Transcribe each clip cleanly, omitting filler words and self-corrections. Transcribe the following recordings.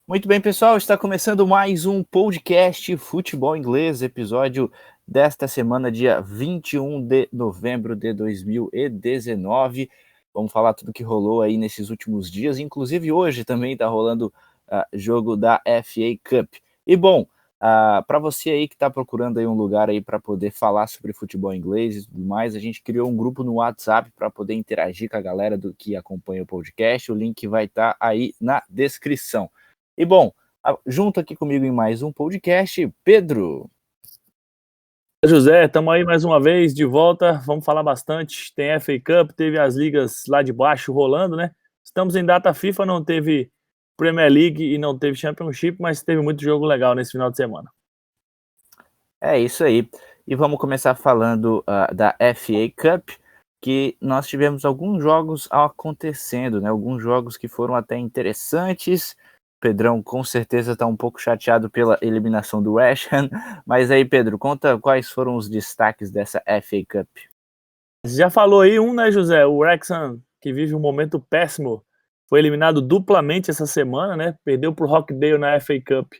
Muito bem, pessoal, está começando mais um podcast Futebol Inglês, episódio desta semana, dia 21 de novembro de 2019. Vamos falar tudo que rolou aí nesses últimos dias, inclusive hoje também está rolando jogo da FA Cup. E bom, para você aí que está procurando aí um lugar aí para poder falar sobre futebol inglês e tudo mais, a gente criou um grupo no WhatsApp para poder interagir com a galera do que acompanha o podcast. O link vai estar aí na descrição. E bom, junto aqui comigo em mais um podcast, Pedro. José, estamos aí mais uma vez de volta, vamos falar bastante. Tem FA Cup, teve as ligas lá de baixo rolando, né? Estamos em data FIFA, não teve Premier League e não teve Championship, mas teve muito jogo legal nesse final de semana. É isso aí. E vamos começar falando da FA Cup, que nós tivemos alguns jogos acontecendo, né? Alguns jogos que foram até interessantes. Pedrão com certeza está um pouco chateado pela eliminação do West Ham, mas aí, Pedro, conta quais foram os destaques dessa FA Cup. Você já falou aí né, José? O Wrexham, que vive um momento péssimo, foi eliminado duplamente essa semana, né? Perdeu para o Rochdale na FA Cup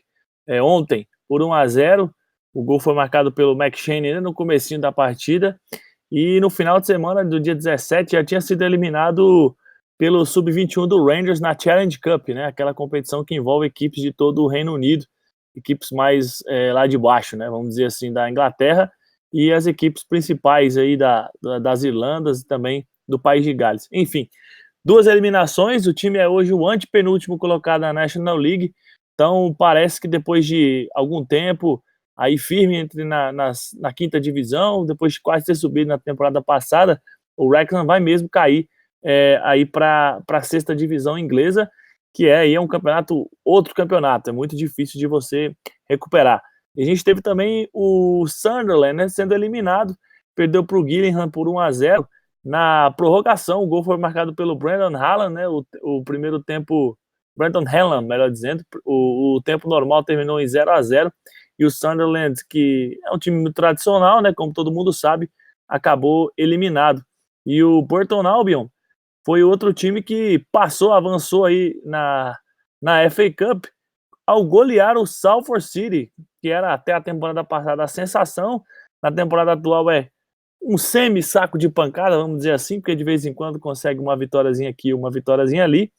ontem por 1-0. O gol foi marcado pelo McShane no comecinho da partida. E no final de semana do dia 17 já tinha sido eliminado pelo Sub-21 do Rangers na Challenge Cup, né? Aquela competição que envolve equipes de todo o Reino Unido, equipes mais lá de baixo, né? Vamos dizer assim, da Inglaterra, e as equipes principais aí das Irlandas e também do País de Gales. Enfim, 2 eliminações, o time é hoje o antepenúltimo colocado na National League, então parece que depois de algum tempo aí firme na quinta divisão, depois de quase ter subido na temporada passada, o Wrexham vai mesmo cair aí para a sexta divisão inglesa, que é um campeonato, outro campeonato, é muito difícil de você recuperar. E a gente teve também o Sunderland, né, sendo eliminado, perdeu para o Gillingham por 1-0 na prorrogação. O gol foi marcado pelo Brandon Haaland, né, o primeiro tempo, Brandon Haaland, melhor dizendo, o tempo normal terminou em 0-0, e o Sunderland, que é um time muito tradicional, né, como todo mundo sabe, acabou eliminado. E o Burton Albion foi outro time que avançou aí na FA Cup ao golear o Salford City, que era até a temporada passada a sensação. Na temporada atual é um semi-saco de pancada, vamos dizer assim, porque de vez em quando consegue uma vitóriazinha aqui, uma vitóriazinha ali,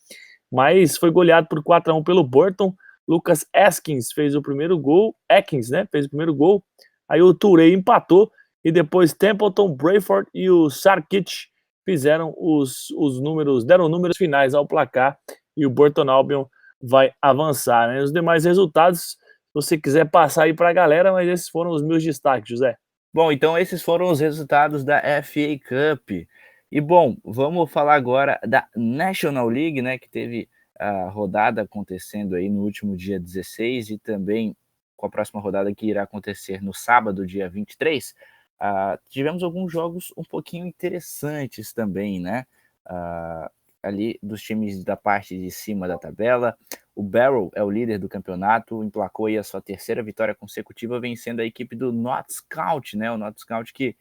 mas foi goleado por 4-1 pelo Burton. Lucas Atkins fez o primeiro gol, fez o primeiro gol, aí o Touré empatou, e depois Templeton, Brayford e o Sarkic fizeram deram números finais ao placar, e o Burton Albion vai avançar, né? Os demais resultados, se você quiser passar aí para a galera, mas esses foram os meus destaques, José. Bom, então esses foram os resultados da FA Cup. E bom, vamos falar agora da National League, né, que teve a rodada acontecendo aí no último dia 16 e também com a próxima rodada que irá acontecer no sábado, dia 23. Tivemos alguns jogos um pouquinho interessantes também, né? Ali dos times da parte de cima da tabela. O Barrow é o líder do campeonato, emplacou aí a sua terceira vitória consecutiva, vencendo a equipe do Notts-County, né? O Notts-County que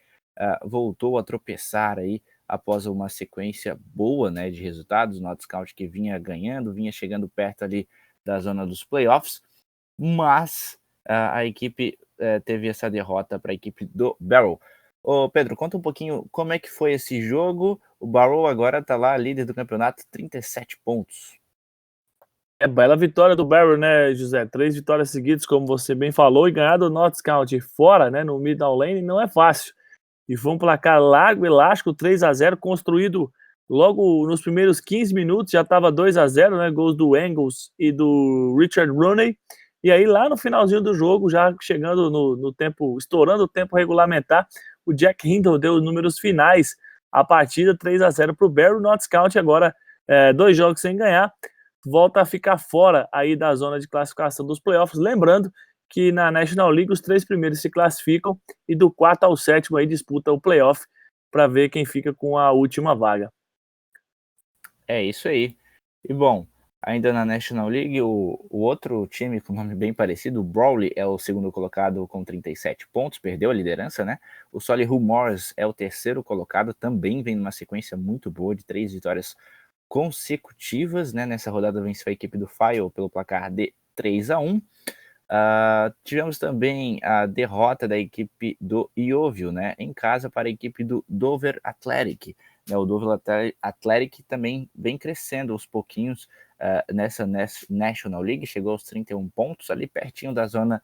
voltou a tropeçar aí após uma sequência boa, né, de resultados. O Notts-County que vinha ganhando, vinha chegando perto ali da zona dos playoffs, mas a equipe teve essa derrota para a equipe do Barrow. Ô Pedro, conta um pouquinho como é que foi esse jogo. O Barrow agora está lá, líder do campeonato, 37 pontos. É bela vitória do Barrow, né, José? 3 vitórias seguidas, como você bem falou, e ganhar do Notts County fora, né, no Middle Lane, não é fácil. E foi um placar largo, elástico, 3-0, construído logo nos primeiros 15 minutos, já estava 2-0, né, gols do Engels e do Richard Rooney. E aí lá no finalzinho do jogo, já chegando no tempo, estourando o tempo regulamentar, o Jack Hindle deu os números finais, a partida 3-0 para o Barrow. Notts County agora 2 jogos sem ganhar, volta a ficar fora aí da zona de classificação dos playoffs. Lembrando que na National League os 3 primeiros se classificam e do 4º ao 7º aí disputa o playoff para ver quem fica com a última vaga. É isso aí. E bom, ainda na National League, o outro time com nome bem parecido, o Brawley, é o segundo colocado com 37 pontos, perdeu a liderança, né? O Solihull Moors é o terceiro colocado, também vem numa sequência muito boa de 3 vitórias consecutivas, né? Nessa rodada venceu a equipe do Fyle pelo placar de 3-1. Tivemos também a derrota da equipe do Yeovil, né, em casa para a equipe do Dover Athletic. O Dover Athletic também vem crescendo aos pouquinhos nessa National League, chegou aos 31 pontos, ali pertinho da zona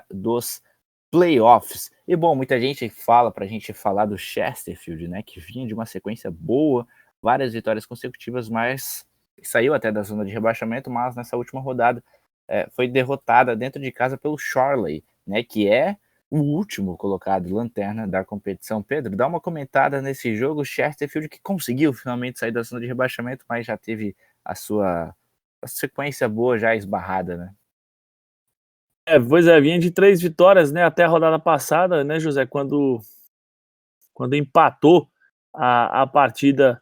dos playoffs. E bom, muita gente fala para a gente falar do Chesterfield, né, que vinha de uma sequência boa, várias vitórias consecutivas, mas saiu até da zona de rebaixamento, mas nessa última rodada foi derrotada dentro de casa pelo Chorley, né, que é o último colocado, lanterna da competição. Pedro, dá uma comentada nesse jogo. O Chesterfield que conseguiu finalmente sair da zona de rebaixamento, mas já teve a sua sequência boa já esbarrada, né? Pois é, vinha de 3 vitórias, né, até a rodada passada, né, José, quando empatou a partida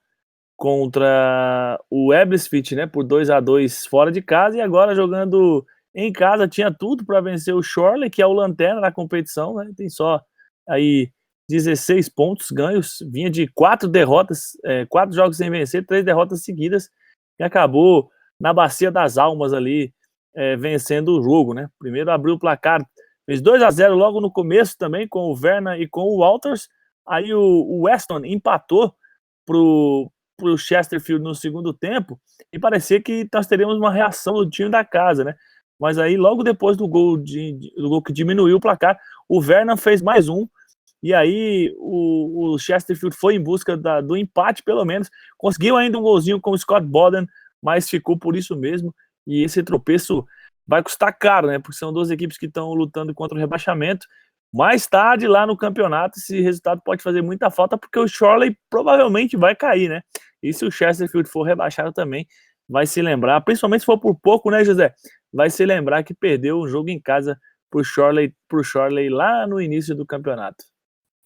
contra o Ebbsfleet, né, por 2-2 fora de casa, e agora jogando em casa, tinha tudo para vencer o Chorley, que é o lanterna da competição, né, tem só aí 16 pontos ganhos, vinha de 4 derrotas, 4 jogos sem vencer, 3 derrotas seguidas, e acabou na bacia das almas ali, vencendo o jogo, né. Primeiro abriu o placar, fez 2-0 logo no começo também, com o Verna e com o Walters, aí o Weston empatou pro Chesterfield no segundo tempo, e parecia que nós teríamos uma reação do time da casa, né? Mas aí, logo depois do gol que diminuiu o placar, o Vernon fez mais um, e aí o Chesterfield foi em busca do empate, pelo menos. Conseguiu ainda um golzinho com o Scott Boden, mas ficou por isso mesmo. E esse tropeço vai custar caro, né? Porque são duas equipes que estão lutando contra o rebaixamento. Mais tarde, lá no campeonato, esse resultado pode fazer muita falta, porque o Chorley provavelmente vai cair, né? E se o Chesterfield for rebaixado também, vai se lembrar, principalmente se for por pouco, né, José? Vai se lembrar que perdeu um jogo em casa pro Chorley lá no início do campeonato.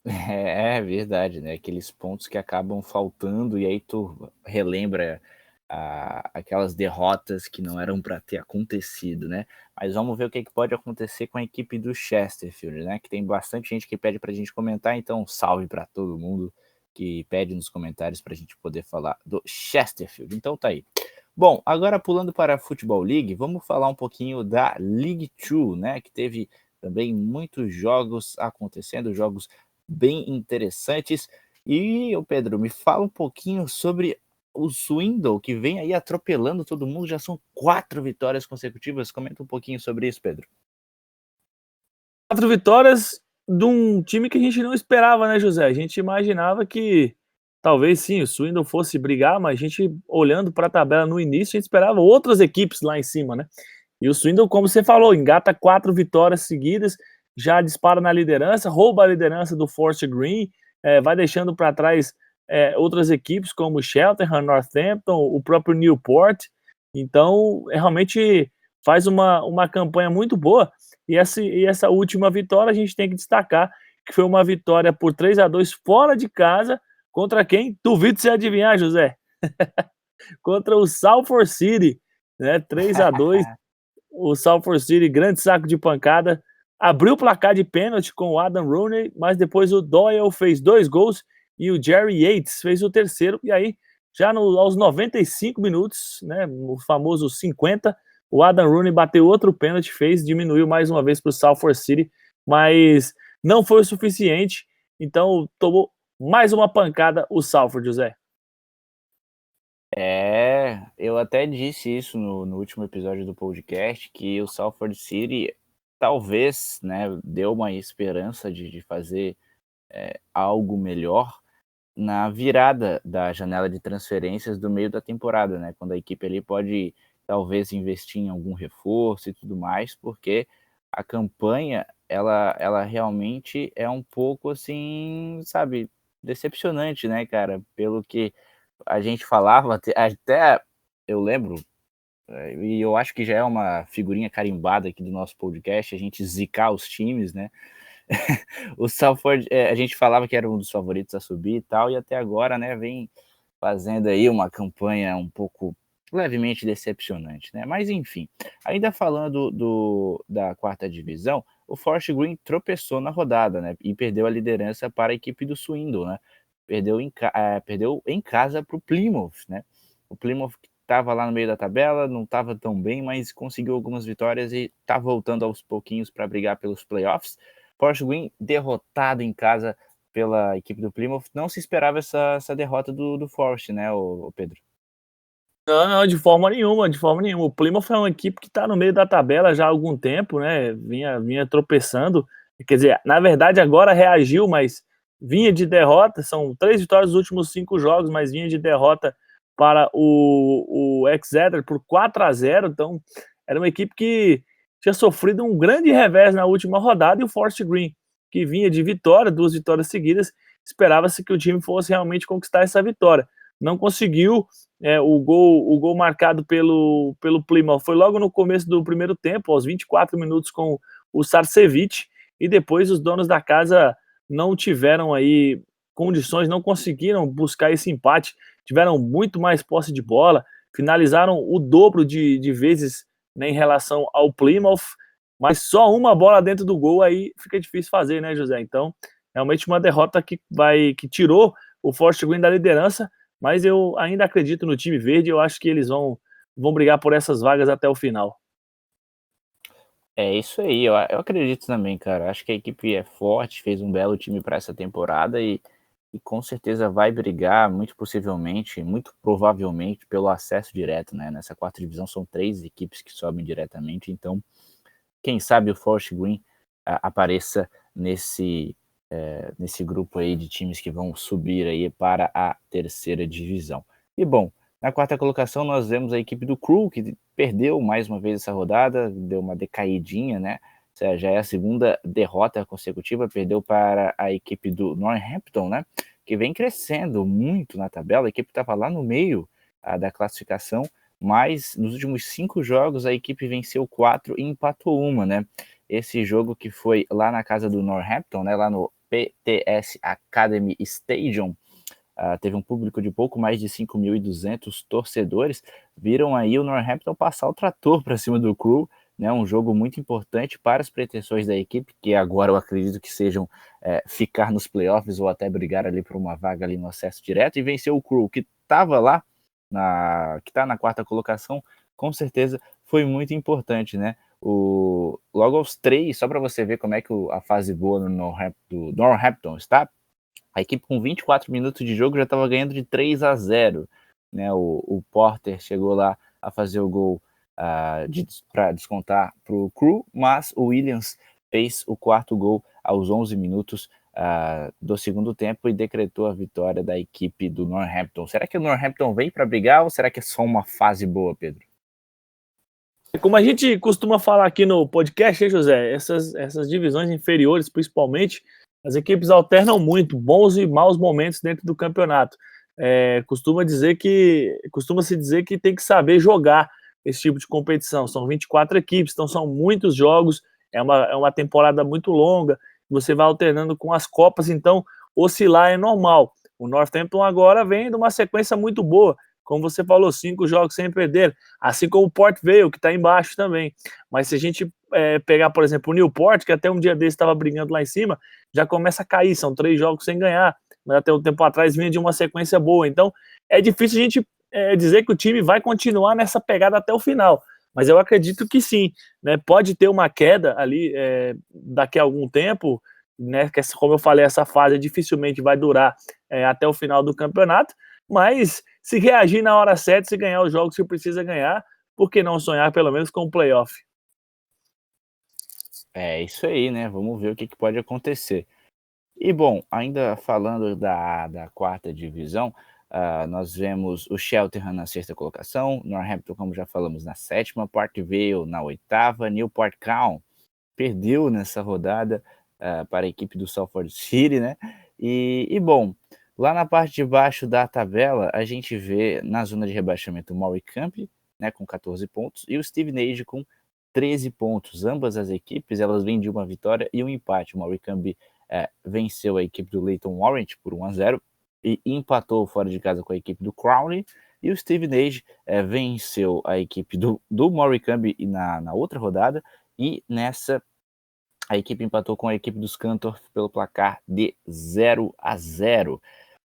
É verdade, né? Aqueles pontos que acabam faltando, e aí tu relembra aquelas derrotas que não eram para ter acontecido, né? Mas vamos ver o que pode acontecer com a equipe do Chesterfield, né? Que tem bastante gente que pede para a gente comentar, então salve para todo mundo que pede nos comentários para a gente poder falar do Chesterfield. Então tá aí. Bom, agora pulando para a Football League, vamos falar um pouquinho da League 2, né? Que teve também muitos jogos acontecendo, jogos bem interessantes. E o Pedro, me fala um pouquinho sobre o Swindon, que vem aí atropelando todo mundo. Já são 4 vitórias consecutivas. Comenta um pouquinho sobre isso, Pedro. 4 vitórias de um time que a gente não esperava, né, José? A gente imaginava que talvez sim, o Swindon fosse brigar, mas a gente olhando para a tabela no início, a gente esperava outras equipes lá em cima, né? E o Swindon, como você falou, engata 4 vitórias seguidas, já dispara na liderança, rouba a liderança do Forest Green, vai deixando para trás outras equipes como o Cheltenham, Northampton, o próprio Newport. Então, realmente faz uma campanha muito boa. E essa última vitória a gente tem que destacar que foi uma vitória por 3-2 fora de casa. Contra quem? Duvido você adivinhar, José. Contra o Salford City, né? 3-2. O Salford City, grande saco de pancada, abriu o placar de pênalti com o Adam Rooney, mas depois o Doyle fez 2 gols e o Jerry Yates fez o terceiro, e aí já aos 95 minutos, né, o famoso 50, o Adam Rooney bateu outro pênalti, diminuiu mais uma vez para o Salford City, mas não foi o suficiente, então tomou mais uma pancada o Salford, José. Eu até disse isso no último episódio do podcast, que o Salford City talvez, né, deu uma esperança de fazer algo melhor na virada da janela de transferências do meio da temporada, né? Quando a equipe ali pode talvez investir em algum reforço e tudo mais, porque a campanha ela realmente é um pouco assim, sabe, decepcionante, né, cara? Pelo que a gente falava, até eu lembro, e eu acho que já é uma figurinha carimbada aqui do nosso podcast, a gente zicar os times, né? O Salford, a gente falava que era um dos favoritos a subir e tal, e até agora, né, vem fazendo aí uma campanha um pouco levemente decepcionante, né? Mas enfim, ainda falando da quarta divisão, o Forest Green tropeçou na rodada, né? E perdeu a liderança para a equipe do Swindon, né? Perdeu em casa para o Plymouth, né? O Plymouth estava lá no meio da tabela, não estava tão bem, mas conseguiu algumas vitórias e está voltando aos pouquinhos para brigar pelos playoffs. Forest Green derrotado em casa pela equipe do Plymouth. Não se esperava essa derrota do Forest, né, o Pedro? Não, de forma nenhuma, de forma nenhuma. O Plymouth é uma equipe que está no meio da tabela já há algum tempo, né? Vinha tropeçando. Quer dizer, na verdade agora reagiu, mas vinha de derrota. São 3 vitórias nos últimos 5 jogos, mas vinha de derrota para o Exeter por 4-0. Então, era uma equipe que tinha sofrido um grande revés na última rodada, e o Forest Green, que vinha de vitória, 2 vitórias seguidas, esperava-se que o time fosse realmente conquistar essa vitória. Não conseguiu. O gol marcado pelo Plymouth foi logo no começo do primeiro tempo, aos 24 minutos, com o Sarcevic, e depois os donos da casa não tiveram aí condições, não conseguiram buscar esse empate, tiveram muito mais posse de bola, finalizaram o dobro de vezes, né, em relação ao Plymouth, mas só uma bola dentro do gol aí fica difícil fazer, né, José? Então, realmente uma derrota que tirou o Forest Green da liderança, mas eu ainda acredito no time verde, eu acho que eles vão brigar por essas vagas até o final. É isso aí, eu acredito também, cara. Acho que a equipe é forte, fez um belo time para essa temporada e com certeza vai brigar, muito possivelmente, muito provavelmente, pelo acesso direto, né? Nessa quarta divisão são 3 equipes que sobem diretamente, então quem sabe o Forest Green apareça nesse grupo aí de times que vão subir aí para a terceira divisão. E bom, na quarta colocação nós vemos a equipe do Crew, que perdeu mais uma vez essa rodada, deu uma decaidinha, né? Já é a segunda derrota consecutiva, perdeu para a equipe do Northampton, né? Que vem crescendo muito na tabela, a equipe estava lá no meio da classificação, mas nos últimos 5 jogos a equipe venceu 4 e empatou uma, né? Esse jogo que foi lá na casa do Northampton, né? Lá no PTS Academy Stadium, teve um público de pouco mais de 5.200 torcedores, viram aí o Northampton passar o trator para cima do Crew, né? Um jogo muito importante para as pretensões da equipe, que agora eu acredito que sejam ficar nos playoffs ou até brigar ali por uma vaga ali no acesso direto, e venceu o Crew, que estava lá, que está na quarta colocação, com certeza foi muito importante, né? Logo aos 3, só para você ver como é que a fase boa do Northampton está, a equipe com 24 minutos de jogo já estava ganhando de 3-0, né? O Porter chegou lá a fazer o gol para descontar para o Crew, mas o Williams fez o quarto gol aos 11 minutos do segundo tempo e decretou a vitória da equipe do Northampton. Será que o Northampton vem para brigar ou será que é só uma fase boa, Pedro? Como a gente costuma falar aqui no podcast, hein, José, essas divisões inferiores, principalmente, as equipes alternam muito, bons e maus momentos dentro do campeonato. Costuma-se dizer que tem que saber jogar esse tipo de competição. São 24 equipes, então são muitos jogos, é uma temporada muito longa, você vai alternando com as Copas, então oscilar é normal. O Northampton agora vem de uma sequência muito boa, como você falou, 5 jogos sem perder, assim como o Port Vale, que está embaixo também. Mas se a gente pegar, por exemplo, o Newport, que até um dia desse estava brigando lá em cima, já começa a cair, são 3 jogos sem ganhar, mas até um tempo atrás vinha de uma sequência boa. Então é difícil a gente dizer que o time vai continuar nessa pegada até o final, mas eu acredito que sim, né? Pode ter uma queda ali daqui a algum tempo, né? Que, como eu falei, essa fase dificilmente vai durar até o final do campeonato, mas se reagir na hora certa, se ganhar os jogos que precisa ganhar, por que não sonhar pelo menos com o playoff? É isso aí, né? Vamos ver o que pode acontecer. E bom, ainda falando da quarta divisão, nós vemos o Cheltenham na sexta colocação, Northampton, como já falamos, na sétima, Port Vale na oitava, Newport County perdeu nessa rodada para a equipe do Salford City, né? E bom, lá na parte de baixo da tabela, a gente vê na zona de rebaixamento o Morecambe, né, com 14 pontos, e o Stevenage com 13 pontos. Ambas as equipes, elas vêm de uma vitória e um empate. O Morecambe venceu a equipe do Leyton Orient por 1-0 e empatou fora de casa com a equipe do Crowley, e o Stevenage venceu a equipe do Morecambe na outra rodada, e nessa a equipe empatou com a equipe dos Scunthorpe pelo placar de 0-0.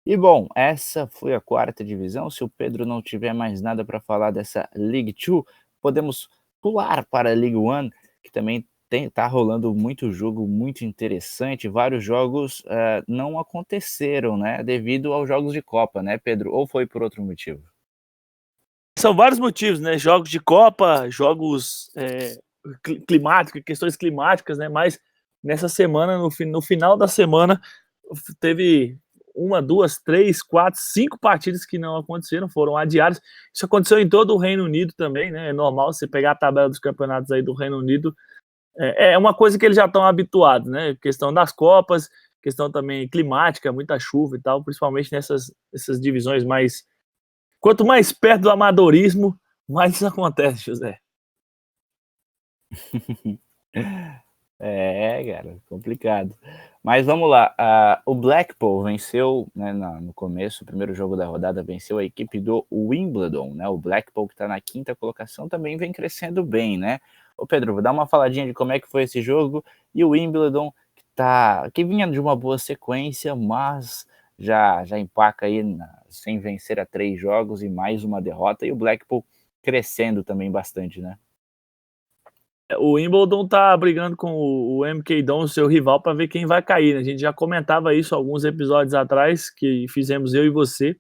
E bom, essa foi a quarta divisão. Se o Pedro não tiver mais nada para falar dessa League Two, podemos pular para a League One, que também tá rolando muito jogo muito interessante. Vários jogos não aconteceram, né? Devido aos jogos de Copa, né, Pedro? Ou foi por outro motivo? São vários motivos, né? Jogos de Copa, jogos climáticos, questões climáticas, né? Mas nessa semana, no final da semana, teve uma, duas, três, quatro, cinco partidas que não aconteceram, foram adiadas. Isso aconteceu em todo o Reino Unido também, né? É normal você pegar a tabela dos campeonatos aí do Reino Unido. É uma coisa que eles já estão habituados, né? Questão das Copas, questão também climática, muita chuva e tal, principalmente nessas divisões mais. Quanto mais perto do amadorismo, mais isso acontece, José. É, cara, complicado. Mas vamos lá, o Blackpool venceu, né, no começo, o primeiro jogo da rodada, venceu a equipe do Wimbledon, né? O Blackpool, que está na quinta colocação, também vem crescendo bem, né? Ô Pedro, vou dar uma faladinha de como é que foi esse jogo, e o Wimbledon, que vinha de uma boa sequência, mas já empaca aí sem vencer a 3 jogos e mais uma derrota, e o Blackpool crescendo também bastante, né? O Wimbledon tá brigando com o MK Dons, seu rival, para ver quem vai cair, né? A gente já comentava isso alguns episódios atrás, que fizemos eu e você,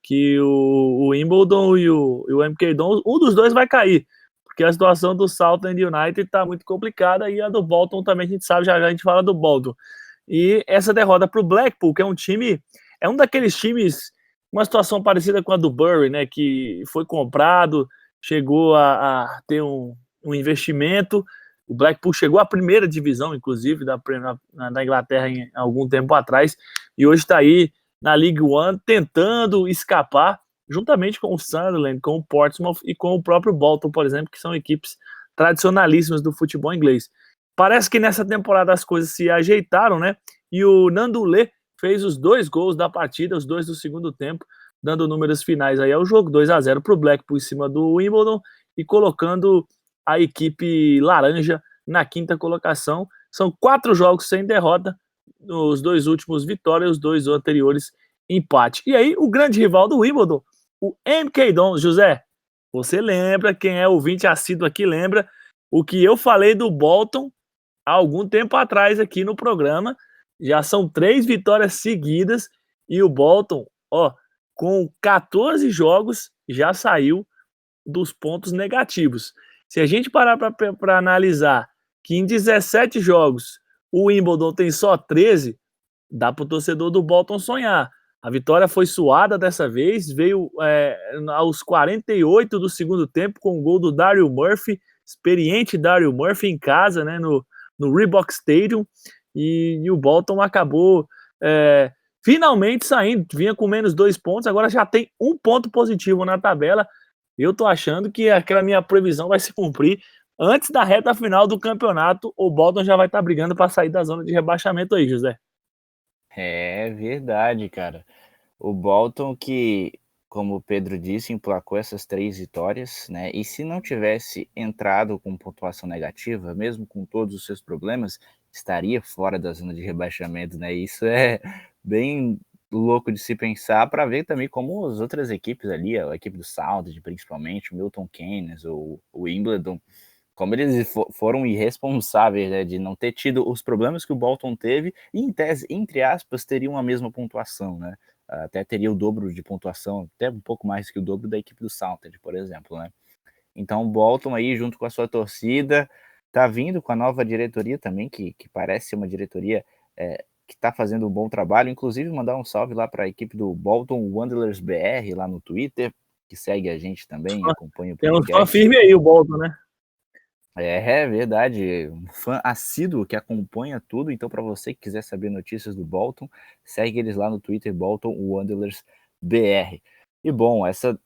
que o Wimbledon e o MK Dons, um dos dois vai cair, porque a situação do Southend United tá muito complicada, e a do Bolton também, a gente sabe, já a gente fala do Bolton. E essa derrota para o Blackpool, que é um daqueles times, uma situação parecida com a do Bury, né, que foi comprado, chegou a ter um investimento. O Blackpool chegou à primeira divisão, inclusive, da Inglaterra em algum tempo atrás, e hoje está aí na League One tentando escapar, juntamente com o Sunderland, com o Portsmouth e com o próprio Bolton, por exemplo, que são equipes tradicionalíssimas do futebol inglês. Parece que nessa temporada as coisas se ajeitaram, né? E o Nandulé fez os 2 gols da partida, os 2 do segundo tempo, dando números finais aí ao jogo, 2-0 para o Blackpool em cima do Wimbledon e colocando a equipe laranja na quinta colocação. São 4 jogos sem derrota, os 2 últimos vitória, os 2 anteriores empate. E aí o grande rival do Wimbledon, o MK Dons, José, você lembra, quem é ouvinte assíduo aqui lembra, o que eu falei do Bolton há algum tempo atrás aqui no programa. Já são 3 vitórias seguidas e o Bolton, ó, com 14 jogos, já saiu dos pontos negativos. Se a gente parar para analisar que em 17 jogos o Wimbledon tem só 13, dá para o torcedor do Bolton sonhar. A vitória foi suada dessa vez, veio aos 48 do segundo tempo com o gol do Daryl Murphy, experiente Daryl Murphy em casa, né, no Reebok Stadium, e o Bolton acabou finalmente saindo, vinha com menos 2 pontos, agora já tem 1 ponto positivo na tabela. Eu tô achando que aquela minha previsão vai se cumprir. Antes da reta final do campeonato, o Bolton já vai estar brigando para sair da zona de rebaixamento aí, José. É verdade, cara. O Bolton que, como o Pedro disse, emplacou essas 3 vitórias, né, e se não tivesse entrado com pontuação negativa, mesmo com todos os seus problemas, estaria fora da zona de rebaixamento, né, isso é bem louco de se pensar, para ver também como as outras equipes ali, a equipe do Southampton principalmente, o Milton Keynes, o Wimbledon, como eles foram irresponsáveis, né, de não ter tido os problemas que o Bolton teve, e em tese, entre aspas, teriam a mesma pontuação, né? Até teria o dobro de pontuação, até um pouco mais que o dobro da equipe do Southampton, por exemplo, né? Então o Bolton aí, junto com a sua torcida, tá vindo com a nova diretoria também, que parece ser uma diretoria que está fazendo um bom trabalho. Inclusive, mandar um salve lá para a equipe do Bolton Wanderers BR, lá no Twitter, que segue a gente também, acompanha o Tem um fã podcast. firme aí, o Bolton, né? É verdade, um fã assíduo que acompanha tudo, então para você que quiser saber notícias do Bolton, segue eles lá no Twitter, Bolton Wanderers BR. E bom, essa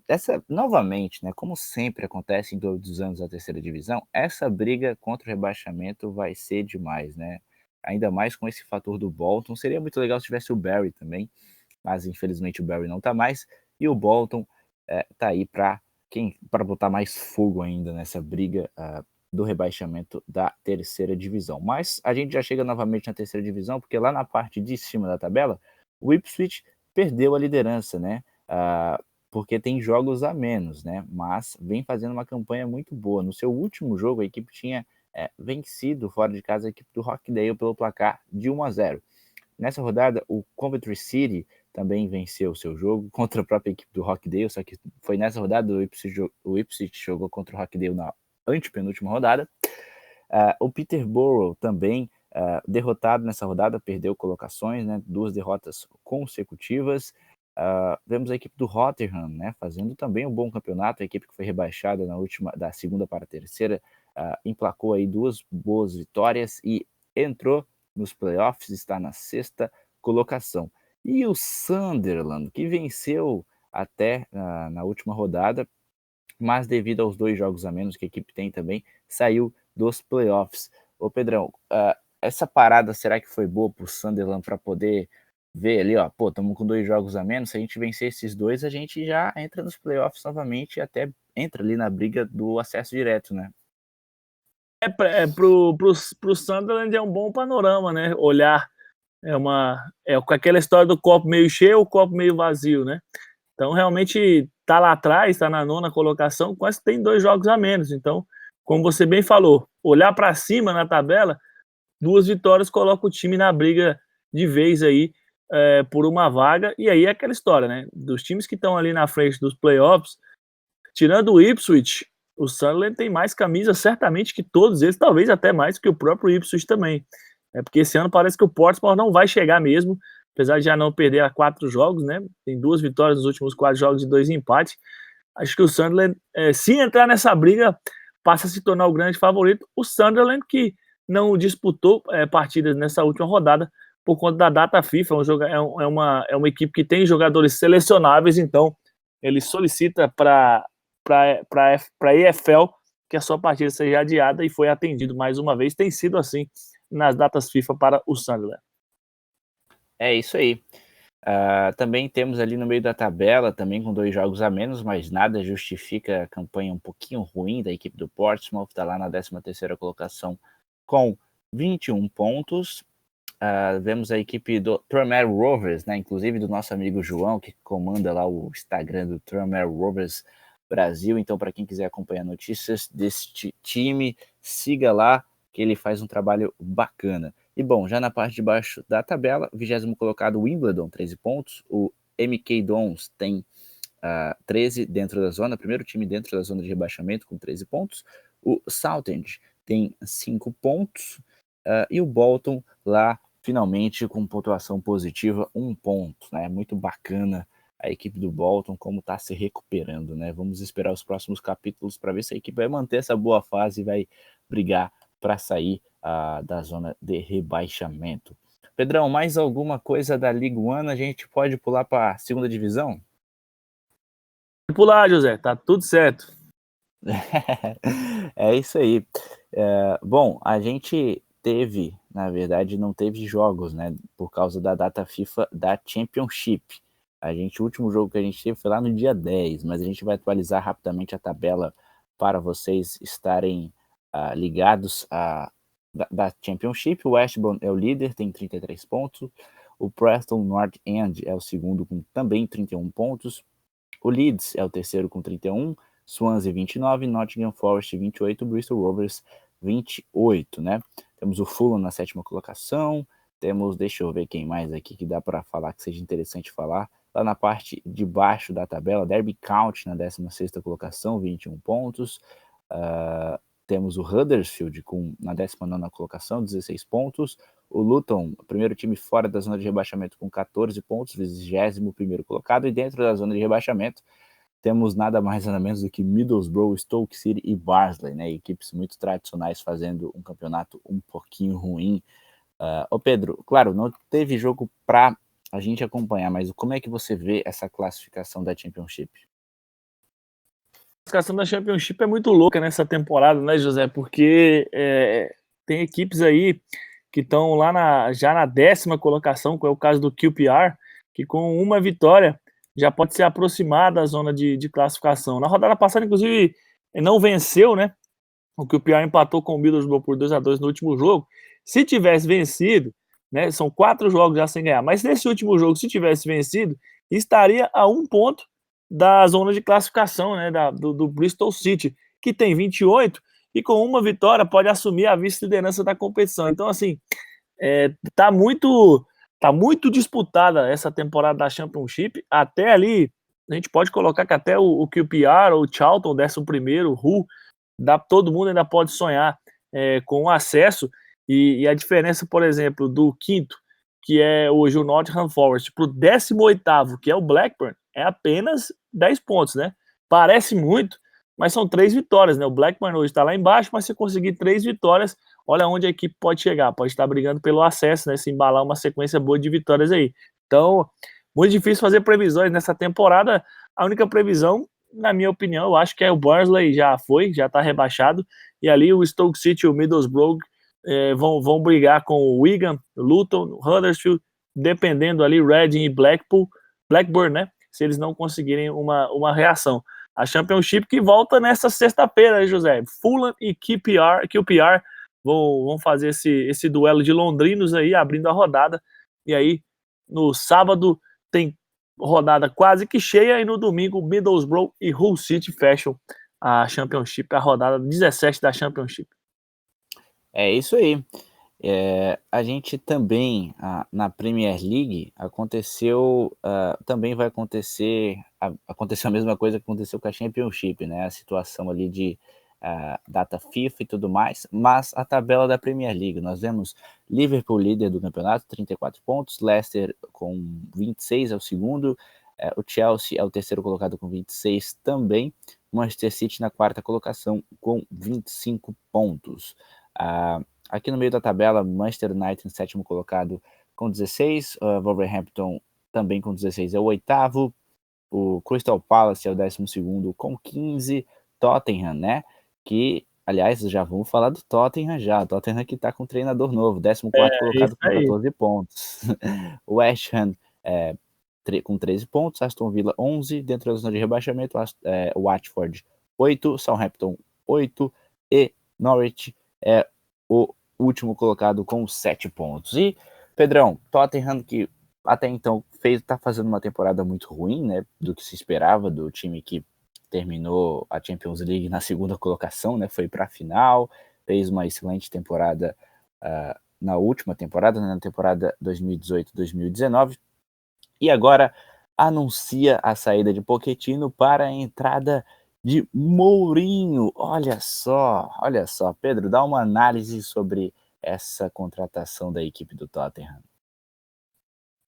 novamente, né, como sempre acontece em todos os anos da terceira divisão, essa briga contra o rebaixamento vai ser demais, né? Ainda mais com esse fator do Bolton, seria muito legal se tivesse o Barry também, mas infelizmente o Barry não tá mais, e o Bolton tá aí para botar mais fogo ainda nessa briga do rebaixamento da terceira divisão. Mas a gente já chega novamente na terceira divisão, porque lá na parte de cima da tabela, o Ipswich perdeu a liderança, né? Porque tem jogos a menos, né? Mas vem fazendo uma campanha muito boa. No seu último jogo, a equipe tinha vencido fora de casa a equipe do Rockdale pelo placar de 1-0. Nessa rodada, o Coventry City também venceu o seu jogo contra a própria equipe do Rockdale, só que foi nessa rodada o Ipswich jogou contra o Rockdale na antepenúltima rodada. O Peterborough também derrotado nessa rodada, perdeu colocações, né? 2 derrotas consecutivas. Vemos a equipe do Rotherham, né, fazendo também um bom campeonato. A equipe que foi rebaixada da segunda para a terceira emplacou aí 2 boas vitórias e entrou nos playoffs, está na 6ª colocação. E o Sunderland, que venceu até na última rodada, mas devido aos 2 jogos a menos que a equipe tem também, saiu dos playoffs. Ô Pedrão, essa parada será que foi boa para o Sunderland para poder ver ali, ó, pô, estamos com 2 jogos a menos, se a gente vencer esses 2, a gente já entra nos playoffs novamente e até entra ali na briga do acesso direto, né? Pro Sunderland é um bom panorama, né? Olhar com aquela história do copo meio cheio ou copo meio vazio, né? Então, realmente, tá lá atrás, tá na 9ª colocação, quase tem 2 jogos a menos. Então, como você bem falou, olhar para cima na tabela, 2 vitórias coloca o time na briga de vez aí por uma vaga. E aí é aquela história, né? Dos times que estão ali na frente dos playoffs, tirando o Ipswich, o Sunderland tem mais camisas certamente que todos eles, talvez até mais que o próprio Ipswich também. Porque esse ano parece que o Portsmouth não vai chegar mesmo, apesar de já não perder a 4 jogos, né? Tem 2 vitórias nos últimos 4 jogos e 2 empates. Acho que o Sunderland, se entrar nessa briga, passa a se tornar o grande favorito. O Sunderland que não disputou partidas nessa última rodada por conta da data FIFA, é uma equipe que tem jogadores selecionáveis, então ele solicita para a EFL que a sua partida seja adiada e foi atendido mais uma vez. Tem sido assim nas datas FIFA para o Sunderland. É isso aí. Também temos ali no meio da tabela, também com 2 jogos a menos, mas nada justifica a campanha um pouquinho ruim da equipe do Portsmouth, está lá na 13ª colocação com 21 pontos. Vemos a equipe do Tranmere Rovers, né, inclusive do nosso amigo João, que comanda lá o Instagram do Tranmere Rovers Brasil. Então, para quem quiser acompanhar notícias deste time, siga lá, que ele faz um trabalho bacana. E bom, já na parte de baixo da tabela, 20º colocado Wimbledon, 13 pontos. O MK Dons tem 13 dentro da zona, primeiro time dentro da zona de rebaixamento com 13 pontos. O Southend tem 5 pontos. E o Bolton lá, finalmente, com pontuação positiva, 1 ponto, né? Muito bacana a equipe do Bolton, como está se recuperando, né? Vamos esperar os próximos capítulos para ver se a equipe vai manter essa boa fase e vai brigar para sair da zona de rebaixamento. Pedrão, mais alguma coisa da Liga 1? A gente pode pular para a 2ª divisão? Pode pular, José, tá tudo certo. É isso aí. Bom, a gente teve, na verdade, não teve jogos, né? Por causa da data FIFA da Championship. O último jogo que a gente teve foi lá no dia 10, mas a gente vai atualizar rapidamente a tabela para vocês estarem ligados da Championship. O Westbourne é o líder, tem 33 pontos. O Preston North End é o segundo com também 31 pontos. O Leeds é o terceiro com 31, Swansea 29, Nottingham Forest 28, Bristol Rovers 28, né? Temos o Fulham na 7ª colocação. Temos, deixa eu ver quem mais aqui que dá para falar que seja interessante falar. Lá na parte de baixo da tabela, Derby County na 16ª colocação, 21 pontos. Temos o Huddersfield na 19ª colocação, 16 pontos. O Luton, primeiro time fora da zona de rebaixamento com 14 pontos, 21º colocado. E dentro da zona de rebaixamento, temos nada mais nada menos do que Middlesbrough, Stoke City e Barnsley, né? Equipes muito tradicionais fazendo um campeonato um pouquinho ruim. Ô Pedro, claro, não teve jogo para a gente acompanhar, mas como é que você vê essa classificação da Championship? A classificação da Championship é muito louca nessa temporada, né, José? Porque tem equipes aí que estão lá já na 10ª colocação, que é o caso do QPR, que com uma vitória já pode se aproximar da zona de classificação. Na rodada passada, inclusive, não venceu, né? O QPR empatou com o Middlesbrough por 2-2 no último jogo. Se tivesse vencido, né? São 4 jogos já sem ganhar. Mas nesse último jogo, se tivesse vencido, estaria a 1 ponto da zona de classificação, né? Do Bristol City, que tem 28 e com uma vitória pode assumir a vice-liderança da competição. Então, assim, tá muito disputada essa temporada da Championship. Até ali, a gente pode colocar que até o QPR ou o Charlton, o 11º, o Hull, todo mundo ainda pode sonhar com o acesso. E a diferença, por exemplo, do quinto, que é hoje o Nottingham Forest, para o 18º, que é o Blackburn, é apenas 10 pontos, né? Parece muito, mas são 3 vitórias, né? O Blackburn hoje está lá embaixo, mas se conseguir 3 vitórias, olha onde a equipe pode chegar. Pode estar brigando pelo acesso, né? Se embalar uma sequência boa de vitórias aí. Então, muito difícil fazer previsões nessa temporada. A única previsão, na minha opinião, eu acho que é o Barnsley, já está rebaixado, e ali o Stoke City e o Middlesbrough vão brigar com o Wigan, Luton, Huddersfield, dependendo ali, Reading e Blackburn, né? Se eles não conseguirem uma reação. A Championship que volta nessa sexta-feira, né, José? Fulham e QPR vão fazer esse duelo de londrinos aí, abrindo a rodada. E aí, no sábado, tem rodada quase que cheia, e no domingo, Middlesbrough e Hull City fecham a Championship, a rodada 17 da Championship. É isso aí. A gente também, na Premier League, também vai acontecer a mesma coisa que aconteceu com a Championship, né? A situação ali de data FIFA e tudo mais, mas a tabela da Premier League, nós vemos Liverpool líder do campeonato, 34 pontos, Leicester com 26 é o segundo, o Chelsea é o terceiro colocado com 26 também, Manchester City na quarta colocação com 25 pontos. Aqui no meio da tabela, Manchester United, sétimo colocado, com 16. Wolverhampton, também com 16, é o oitavo. O Crystal Palace é o 12º, com 15. Tottenham, né? Que, aliás, já vamos falar do Tottenham já. O Tottenham que tá com um treinador novo, 14º colocado com 14 pontos. O West Ham com 13 pontos. Aston Villa, 11. Dentro da zona de rebaixamento, Watford, 8. Southampton, 8. E Norwich é o último colocado com 7 pontos. E, Pedrão, Tottenham, que até então tá fazendo uma temporada muito ruim, né, do que se esperava do time que terminou a Champions League na segunda colocação, né, foi para a final, fez uma excelente temporada na última temporada, né, na temporada 2018-2019, e agora anuncia a saída de Pochettino para a entrada de Mourinho. Olha só, Pedro, dá uma análise sobre essa contratação da equipe do Tottenham.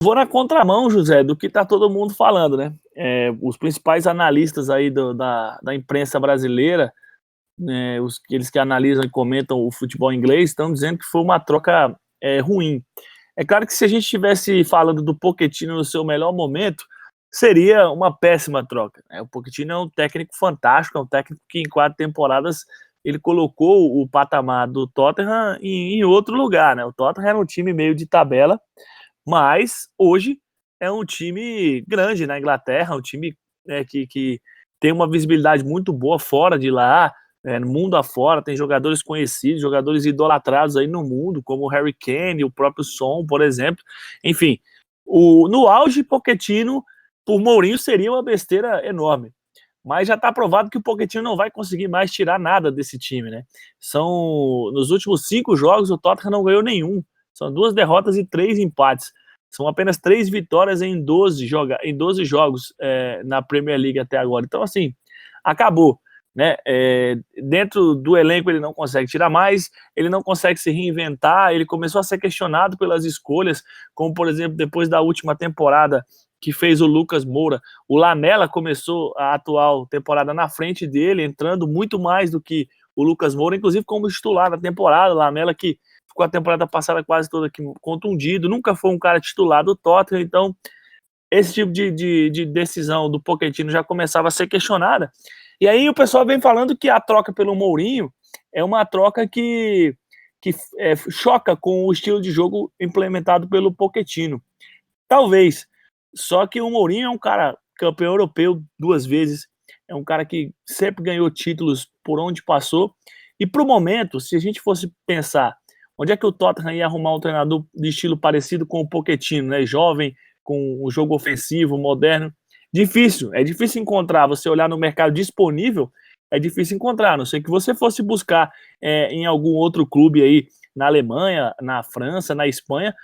Vou na contramão, José, do que tá todo mundo falando, né? Os principais analistas aí da imprensa brasileira, eles que analisam e comentam o futebol inglês, estão dizendo que foi uma troca ruim. É claro que se a gente estivesse falando do Pochettino no seu melhor momento, seria uma péssima troca, né? O Pochettino é um técnico fantástico, é um técnico que em 4 temporadas ele colocou o patamar do Tottenham em outro lugar, né? O Tottenham era um time meio de tabela, mas hoje é um time grande na Inglaterra, um time que tem uma visibilidade muito boa fora de lá, no mundo afora, tem jogadores conhecidos, jogadores idolatrados aí no mundo, como o Harry Kane, o próprio Son, por exemplo. Enfim, no auge, Pochettino, por Mourinho, seria uma besteira enorme. Mas já está provado que o Pochettino não vai conseguir mais tirar nada desse time, né? Nos últimos 5 jogos, o Tottenham não ganhou nenhum. São 2 derrotas e 3 empates. São apenas 3 vitórias em 12 jogos na Premier League até agora. Então, assim, acabou, né? Dentro do elenco ele não consegue tirar mais, ele não consegue se reinventar, ele começou a ser questionado pelas escolhas, como, por exemplo, depois da última temporada que fez o Lucas Moura, o Lamela começou a atual temporada na frente dele, entrando muito mais do que o Lucas Moura, inclusive como titular da temporada. O Lamela que ficou a temporada passada quase toda aqui contundido, nunca foi um cara titular do Tottenham, então esse tipo de decisão do Pochettino já começava a ser questionada. E aí o pessoal vem falando que a troca pelo Mourinho é uma troca que choca com o estilo de jogo implementado pelo Pochettino. Talvez, só que o Mourinho é um cara campeão europeu 2 vezes, é um cara que sempre ganhou títulos por onde passou, e para o momento, se a gente fosse pensar Onde é que o Tottenham ia arrumar um treinador de estilo parecido com o Pochettino, né? Jovem, com um jogo ofensivo, moderno. Difícil, é difícil encontrar. Você olhar no mercado disponível, é difícil encontrar. A não sei que você fosse buscar em algum outro clube aí, na Alemanha, na França, na Espanha,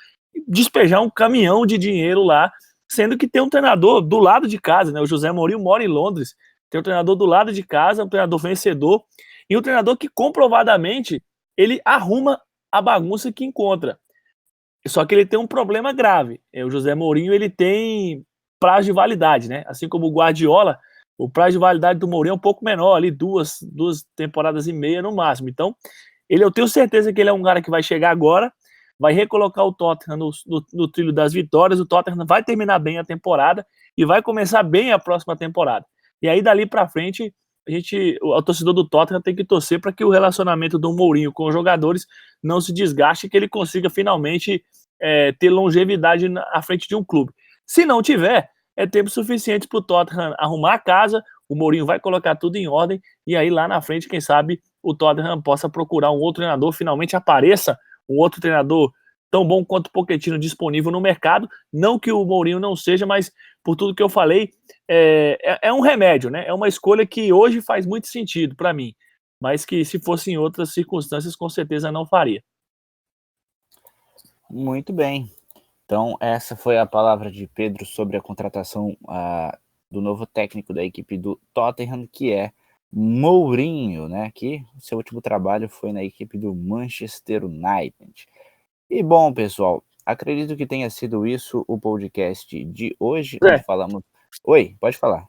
despejar um caminhão de dinheiro lá, sendo que tem um treinador do lado de casa, né? O José Mourinho mora em Londres, tem um treinador do lado de casa, um treinador vencedor, e um treinador que comprovadamente ele arruma a bagunça que encontra. Só que ele tem um problema grave. O José Mourinho, ele tem prazo de validade, né? Assim como o Guardiola, o prazo de validade do Mourinho é um pouco menor, ali duas temporadas e meia no máximo. Então, eu tenho certeza que ele é um cara que vai chegar agora, vai recolocar o Tottenham no trilho das vitórias, o Tottenham vai terminar bem a temporada e vai começar bem a próxima temporada. E aí, dali para frente, o torcedor do Tottenham tem que torcer para que o relacionamento do Mourinho com os jogadores não se desgaste e que ele consiga finalmente ter longevidade à frente de um clube. Se não tiver, é tempo suficiente para o Tottenham arrumar a casa, o Mourinho vai colocar tudo em ordem e aí lá na frente, quem sabe, o Tottenham possa procurar um outro treinador, finalmente apareça um outro treinador tão bom quanto o Pochettino disponível no mercado. Não que o Mourinho não seja, mas por tudo que eu falei, é um remédio, né? É uma escolha que hoje faz muito sentido para mim, mas que se fosse em outras circunstâncias, com certeza não faria. Muito bem. Então, essa foi a palavra de Pedro sobre a contratação do novo técnico da equipe do Tottenham, que é Mourinho, né? Que seu último trabalho foi na equipe do Manchester United. E bom, pessoal, acredito que tenha sido isso o podcast de hoje, onde falamos... Oi, pode falar.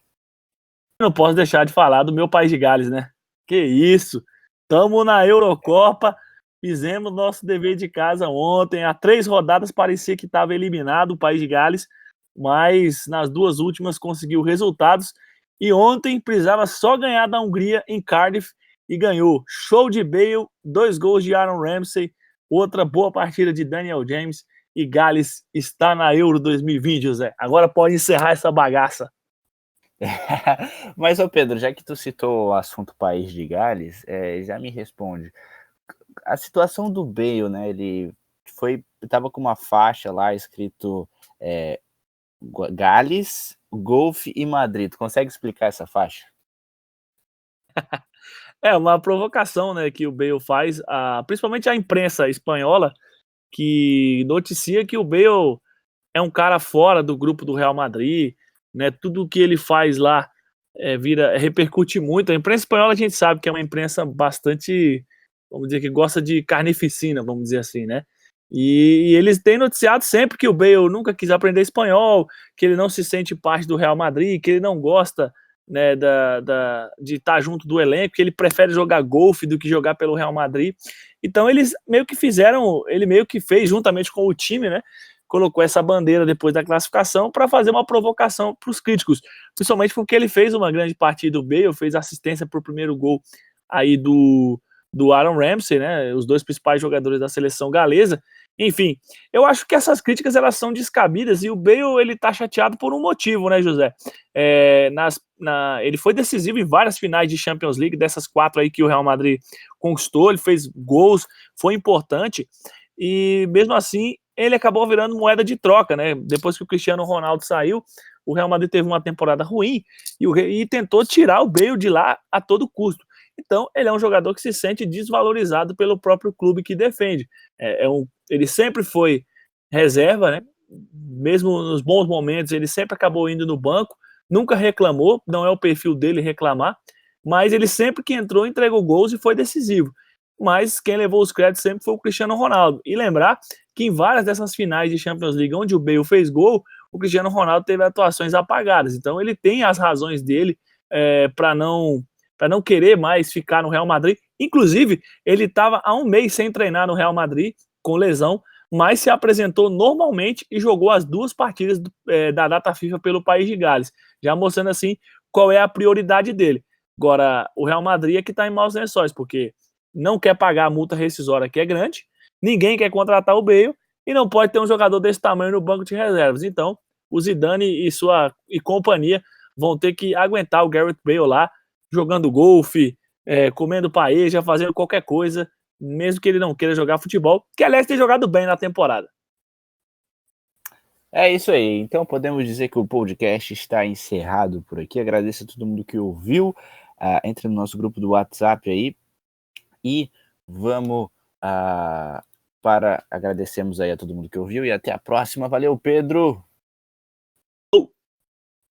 Não posso deixar de falar do meu país de Gales, né? Que isso! Tamo na Eurocopa, fizemos nosso dever de casa ontem. Há 3 rodadas parecia que estava eliminado o país de Gales, mas nas 2 últimas conseguiu resultados. E ontem precisava só ganhar da Hungria em Cardiff e ganhou. Show de Bale, 2 gols de Aaron Ramsey, outra boa partida de Daniel James e Gales está na Euro 2020, José. Agora pode encerrar essa bagaça. Mas, ô Pedro, já que tu citou o assunto país de Gales, já me responde. A situação do Bale, né? Ele estava com uma faixa lá escrito Gales, Golfe e Madrid. Tu consegue explicar essa faixa? É uma provocação, né, que o Bale faz, principalmente a imprensa espanhola, que noticia que o Bale é um cara fora do grupo do Real Madrid, né? Tudo que ele faz lá repercute muito. A imprensa espanhola a gente sabe que é uma imprensa bastante, vamos dizer, que gosta de carnificina, vamos dizer assim, né? E eles têm noticiado sempre que o Bale nunca quis aprender espanhol, que ele não se sente parte do Real Madrid, que ele não gosta, né, de estar junto do elenco, que ele prefere jogar golfe do que jogar pelo Real Madrid. Então eles meio que ele meio que fez juntamente com o time, né? Colocou essa bandeira depois da classificação para fazer uma provocação para os críticos, principalmente porque ele fez uma grande partida, o Bale fez assistência para o primeiro gol aí do Aaron Ramsey, né, os 2 principais jogadores da seleção galesa. Enfim, eu acho que essas críticas elas são descabidas e o Bale ele tá chateado por um motivo, né, José? Ele foi decisivo em várias finais de Champions League, dessas 4 aí que o Real Madrid conquistou, ele fez gols, foi importante e mesmo assim ele acabou virando moeda de troca, né? Depois que o Cristiano Ronaldo saiu, o Real Madrid teve uma temporada ruim e tentou tirar o Bale de lá a todo custo. Então, ele é um jogador que se sente desvalorizado pelo próprio clube que defende. Ele sempre foi reserva, né? Mesmo nos bons momentos, ele sempre acabou indo no banco, nunca reclamou, não é o perfil dele reclamar, mas ele sempre que entrou, entregou gols e foi decisivo. Mas quem levou os créditos sempre foi o Cristiano Ronaldo. E lembrar que em várias dessas finais de Champions League, onde o Bale fez gol, o Cristiano Ronaldo teve atuações apagadas. Então ele tem as razões dele para não querer mais ficar no Real Madrid. Inclusive, ele estava há 1 mês sem treinar no Real Madrid, com lesão, mas se apresentou normalmente e jogou as 2 partidas da data FIFA pelo país de Gales, já mostrando assim qual é a prioridade dele. Agora, o Real Madrid é que está em maus lençóis, porque não quer pagar a multa rescisória que é grande, ninguém quer contratar o Bale e não pode ter um jogador desse tamanho no banco de reservas. Então, o Zidane e companhia vão ter que aguentar o Gareth Bale lá, jogando golfe, comendo paella, fazendo qualquer coisa, mesmo que ele não queira jogar futebol, que aliás tem jogado bem na temporada. É isso aí, então podemos dizer que o podcast está encerrado por aqui. Agradeço a todo mundo que ouviu. Entre no nosso grupo do WhatsApp aí e vamos agradecemos aí a todo mundo que ouviu e até a próxima. Valeu, Pedro!